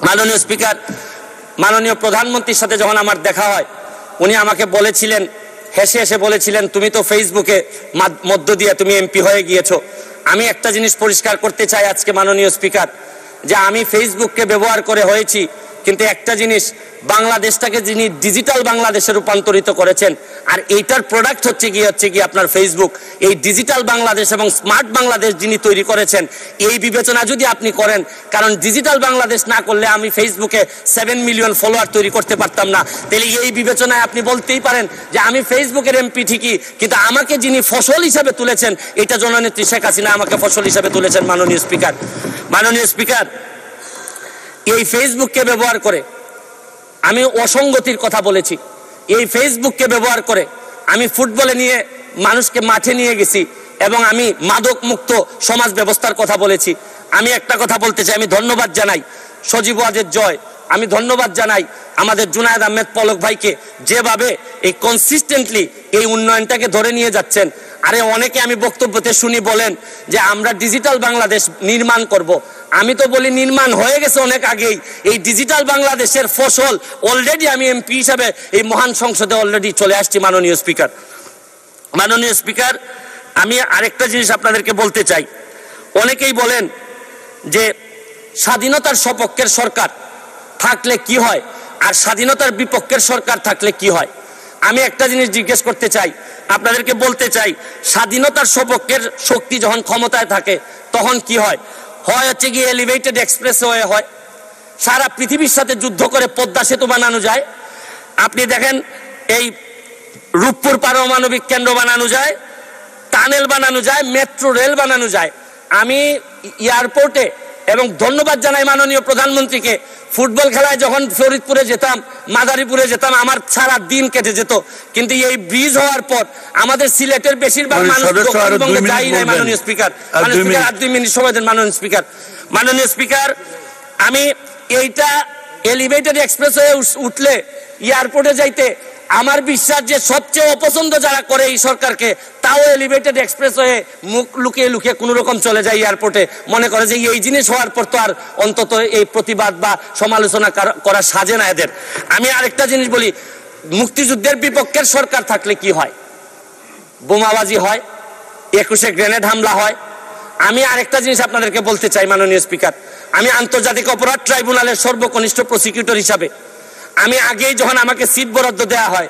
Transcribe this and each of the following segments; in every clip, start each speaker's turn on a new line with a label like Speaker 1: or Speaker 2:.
Speaker 1: মাননীয় স্পিকার, মাননীয় প্রধানমন্ত্রীর সাথে যখন আমার দেখা হয়, উনি আমাকে বলেছিলেন, হেসে হেসে বলেছিলেন, তুমি তো ফেসবুকে মধ্য দিয়ে তুমি এমপি হয়ে গিয়েছো। আমি একটা জিনিস পরিষ্কার করতে চাই আজকে মাননীয় স্পিকার, যে আমি ফেসবুককে ব্যবহার করে হয়েছি, কিন্তু একটা জিনিস, বাংলাদেশটাকে যিনি ডিজিটাল বাংলাদেশে রূপান্তরিত করেছেন, আর এইটার প্রোডাক্ট হচ্ছে কি আপনার ফেসবুক। এই ডিজিটাল বাংলাদেশ এবং স্মার্ট বাংলাদেশ যিনি তৈরি করেছেন, এই বিবেচনা যদি আপনি করেন, কারণ ডিজিটাল বাংলাদেশ না করলে আমি ফেসবুকে 7 মিলিয়ন ফলোয়ার তৈরি করতে পারতাম না। তাহলে এই বিবেচনায় আপনি বলতেই পারেন যে আমি ফেসবুকের এমপি ঠিকই, কিন্তু আমাকে যিনি ফসল হিসাবে তুলেছেন, এটা জননেত্রী শেখ হাসিনা আমাকে ফসল হিসাবে তুলেছেন। মাননীয় স্পিকার, মাননীয় স্পিকার, এই ফেসবুককে ব্যবহার করে আমি অসঙ্গতির কথা বলেছি। এই ফেসবুককে ব্যবহার করে আমি ফুটবলে নিয়ে মানুষকে মাঠে নিয়ে গেছি এবং আমি মাদক মুক্ত সমাজ ব্যবস্থার কথা বলেছি। আমি একটা কথা বলতে চাই, আমি ধন্যবাদ জানাই সজীব ওয়াজেদ জয়, আমি ধন্যবাদ জানাই আমাদের জুনায়েদ আহমেদ পলক ভাইকে, যেভাবে এই কনসিস্টেন্টলি এই উন্নয়নটাকে ধরে নিয়ে যাচ্ছেন। আরে অনেকে আমি বক্তব্যতে শুনি বলেন যে আমরা ডিজিটাল বাংলাদেশ নির্মাণ করব। আমি তো বলি নির্মাণ হয়ে গেছে অনেক আগেই। এই ডিজিটাল বাংলাদেশের ফসল অলরেডি আমি এমপি হিসাবে এই মহান সংসদে অলরেডি চলে আসছি। মাননীয় স্পিকার, মাননীয় স্পিকার, আমি আরেকটা জিনিস আপনাদেরকে বলতে চাই। অনেকেই বলেন যে স্বাধীনতার সপক্ষের সরকার থাকলে কি হয় আর স্বাধীনতার বিপক্ষের সরকার থাকলে কি হয়। আমি একটা জিনিস জিজ্ঞেস করতে চাই, আপনাদেরকে বলতে চাই, স্বাধীনতার সপক্ষের শক্তি যখন ক্ষমতায় থাকে তখন কি হয়? হচ্ছে কি এলিভেটেড এক্সপ্রেসওয়ে হয়, সারা পৃথিবীর সাথে যুদ্ধ করে পদ্মা সেতু বানানো যায়। আপনি দেখেন এই রূপপুর পারমাণবিক কেন্দ্র বানানো যায়, টানেল বানানো যায়, মেট্রো রেল বানানো যায়। আমি এয়ারপোর্টে এবং ধন্যবাদ জানাই মাননীয় প্রধানমন্ত্রীকে, ফুটবল খেলায় যখন ফরিদপুরে যেতাম, মাদারীপুরে যেতাম, আমার সারা দিন কেটে যেত। কিন্তু এই ব্রিজ হওয়ার পর আমাদের সিলেটের বেশিরভাগ মানুষ দক্ষিণবঙ্গে যাই নাই। মাননীয় স্পিকার, আর 2 মিনিট সময় দেন। মাননীয় স্পিকার, মাননীয় স্পিকার, আমি এইটা এলিভেটেড এক্সপ্রেসওয়ে উঠলে এয়ারপোর্টে যাইতে আমার বিশ্বাস যে সবচেয়ে অপছন্দ যারা করে এই সরকারকে, তাও এলিভেটেড এক্সপ্রেসওয়ে মুখ লুকিয়ে লুকিয়ে কোনো রকম চলে যায় এয়ারপোর্টে, মনে করে যে এই জিনিস হওয়ার পর তো আর অন্তত এই প্রতিবাদ বা সমালোচনা করা সাজে না এদের। আমি আরেকটা জিনিস বলি, মুক্তিযুদ্ধের বিপক্ষের সরকার থাকলে কি হয়? বোমাবাজি হয়, 21-এ গ্রেনেড হামলা হয়। আমি আরেকটা জিনিস আপনাদেরকে বলতে চাই মাননীয় স্পিকার, আমি আন্তর্জাতিক অপরাধ ট্রাইব্যুনালের সর্বকনিষ্ঠ প্রসিকিউটর হিসাবে আমি আগেই যখন আমাকে সিট বরাদ্দ দেওয়া হয়,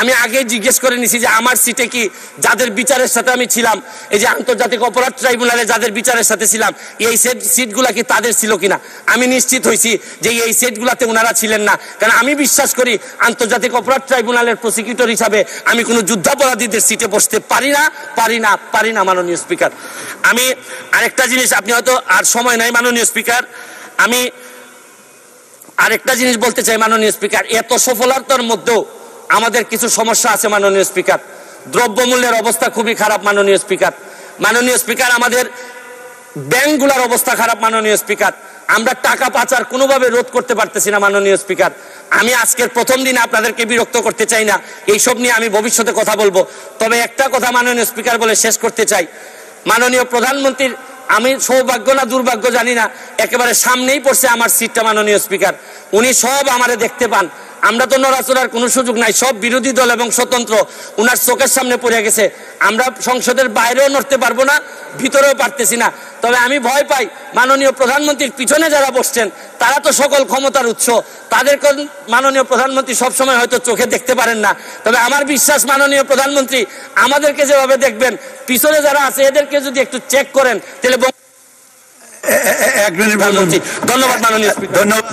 Speaker 1: আমি আগেই জিজ্ঞেস করে নিছি যে আমার সিটে কি যাদের বিচারের সাথে আমি ছিলাম, এই যে আন্তর্জাতিক অপরাধ ট্রাইব্যুনালে যাদের বিচারের সাথে ছিলাম, এই সিটগুলা কি তাদের ছিল কিনা। আমি নিশ্চিত হয়েছি যে এই সিটগুলাতে ওনারা ছিলেন না, কারণ আমি বিশ্বাস করি আন্তর্জাতিক অপরাধ ট্রাইব্যুনালের প্রসিকিউটর হিসাবে আমি কোনো যুদ্ধাপরাধীদের সিটে বসতে পারি না মাননীয় স্পিকার। আমি আরেকটা জিনিস, আপনি হয়তো আর সময় নাই মাননীয় স্পিকার, আমি আরেকটা জিনিস বলতে চাই মাননীয় স্পিকার, এত সফলতার মধ্যেও আমাদের কিছু সমস্যা আছে মাননীয় স্পিকার। দ্রব্যমূল্যের অবস্থা খুবই খারাপ মাননীয় স্পিকার। মাননীয় স্পিকার, আমাদের ব্যাংকগুলোর অবস্থা খারাপ মাননীয় স্পিকার। আমরা টাকা পাচার কোনোভাবে রোধ করতে পারতেছি না মাননীয় স্পিকার। আমি আজকের প্রথম দিনে আপনাদেরকে বিরক্ত করতে চাই না, এইসব নিয়ে আমি ভবিষ্যতে কথা বলবো। তবে একটা কথা মাননীয় স্পিকার বলে শেষ করতে চাই, মাননীয় প্রধানমন্ত্রীর, আমি সৌভাগ্য না দুর্ভাগ্য জানি না, একেবারে সামনেই পড়ছে আমার সিটটা মাননীয় স্পিকার। উনি সব আমারে দেখতে পান, আমরা তো নড়াচড়ার কোনো সুযোগ নাই, সব বিরোধী দল এবং স্বতন্ত্র উনার চোখের সামনে পড়ে গেছে। আমরা সংসদের বাইরেও নড়তে পারবো না, ভিতরেও পারতেছি না। তবে আমি ভয় পাই মাননীয় প্রধানমন্ত্রীর পিছনে যারা বসছেন তারা তো সকল ক্ষমতার উৎস, তাদেরকে মাননীয় প্রধানমন্ত্রী সবসময় হয়তো চোখে দেখতে পারেন না। তবে আমার বিশ্বাস মাননীয় প্রধানমন্ত্রী আমাদেরকে যেভাবে দেখবেন, পিছনে যারা আছে এদেরকে যদি একটু চেক করেন তাহলে। ধন্যবাদ মাননীয় স্পিকার।
Speaker 2: ধন্যবাদ।